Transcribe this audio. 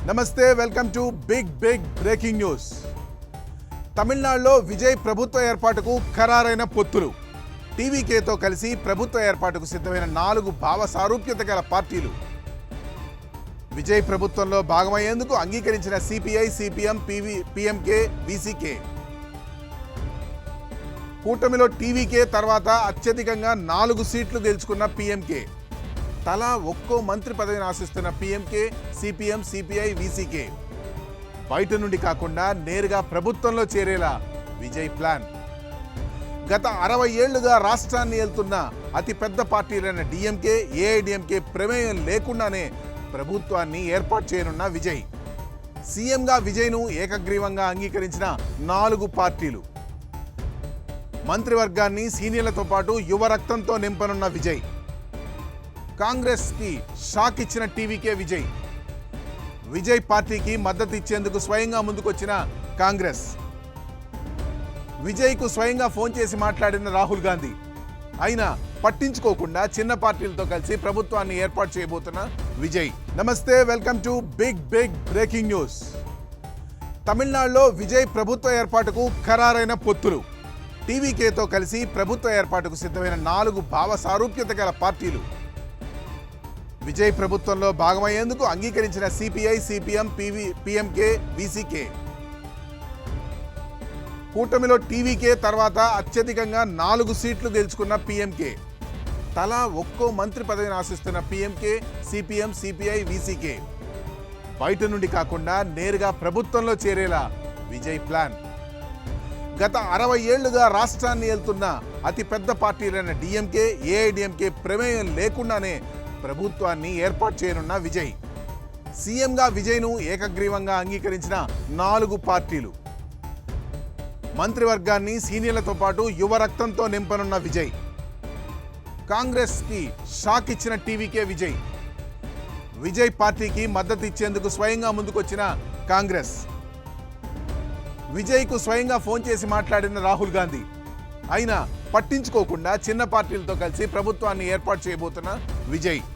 నమస్తే, welcome to big breaking news. తమిళనాడులో విజయ్ ప్రభుత్వ ఏర్పాటుకు ఖరారైన పొత్తులు. టీవీకేతో కలిసి ప్రభుత్వ ఏర్పాటుకు సిద్ధమైన 4 భావ సారూప్యత గల పార్టీలు. విజయ్ ప్రభుత్వంలో భాగమయ్యేందుకు అంగీకరించిన సిపిఐ, సిపిఎం, పిఎంకే, విసికే. కూటమిలో టీవీకే తర్వాత అత్యధికంగా 4 సీట్లు గెలుచుకున్న పిఎంకే. తలా ఒక్కో మంత్రి పదవిని ఆశిస్తున్న పిఎంకే, సిపిఎం, సిపిఐ, విసికే. బయట నుండి కాకుండా నేరుగా ప్రభుత్వంలో చేరేలా విజయ్ ప్లాన్. గత 60 ఏళ్లుగా రాష్ట్రాన్ని ఏలుతున్న అతిపెద్ద పార్టీలైన డిఎంకే, ఏఐడిఎంకే ప్రమేయం లేకుండానే ప్రభుత్వాన్ని ఏర్పాటు చేయనున్న విజయ్. సీఎంగా విజయ్ను ఏకగ్రీవంగా అంగీకరించిన 4 పార్టీలు. మంత్రివర్గాన్ని సీనియర్లతో పాటు యువ రక్తంతో నింపనున్న విజయ్. కాంగ్రెస్ కి షాక్ ఇచ్చిన టీవీకే విజయ్. విజయ్ పార్టీకి మద్దతు ఇచ్చేందుకు స్వయంగా ముందుకొచ్చిన కాంగ్రెస్. విజయ్ కు స్వయంగా ఫోన్ చేసి మాట్లాడిన రాహుల్ గాంధీ. అయినా పట్టించుకోకుండా చిన్న పార్టీలతో కలిసి ప్రభుత్వాన్ని ఏర్పాటు చేయబోతున్న విజయ్. నమస్తే, welcome to big breaking news. తమిళనాడులో విజయ్ ప్రభుత్వ ఏర్పాటుకు ఖరారైన పొత్తులు. టీవీకేతో కలిసి ప్రభుత్వ ఏర్పాటుకు సిద్ధమైన 4 భావ సారూప్యత గల పార్టీలు. విజయ్ ప్రభుత్వంలో భాగమయ్యేందుకు అంగీకరించిన సిపిఐ, సిపిఎం, పిఎంకే, విసికే. కూటమిలో టీవీకే తర్వాత అత్యధికంగా 4 సీట్లు గెలుచుకున్న పిఎంకే. తలా ఒక్కో మంత్రి పదవిని ఆశిస్తున్న పిఎంకే, సిపిఎం, సిపిఐ, విసికే. బయట నుండి కాకుండా నేరుగా ప్రభుత్వంలో చేరేలా విజయ్ ప్లాన్. గత 60 ఏళ్లుగా రాష్ట్రాన్ని ఏలుతున్న అతిపెద్ద పార్టీలైన డిఎంకే, ఏఐడిఎంకే ప్రమేయం లేకుండానే ప్రభుత్వాన్ని ఏర్పాటు చేయనున్న విజయ్. సీఎంగా విజయ్ను ఏకగ్రీవంగా అంగీకరించిన 4 పార్టీలు. మంత్రివర్గాన్ని సీనియర్లతో పాటు యువ రక్తంతో నింపనున్న విజయ్. కాంగ్రెస్ కి షాక్ ఇచ్చిన టీవీకే విజయ్. విజయ్ పార్టీకి మద్దతు ఇచ్చేందుకు స్వయంగా ముందుకొచ్చిన కాంగ్రెస్. విజయ్ కు స్వయంగా ఫోన్ చేసి మాట్లాడిన రాహుల్ గాంధీ. అయినా పట్టించుకోకుండా చిన్న పార్టీలతో కలిసి ప్రభుత్వాన్ని ఏర్పాటు చేయబోతున్న విజయ్.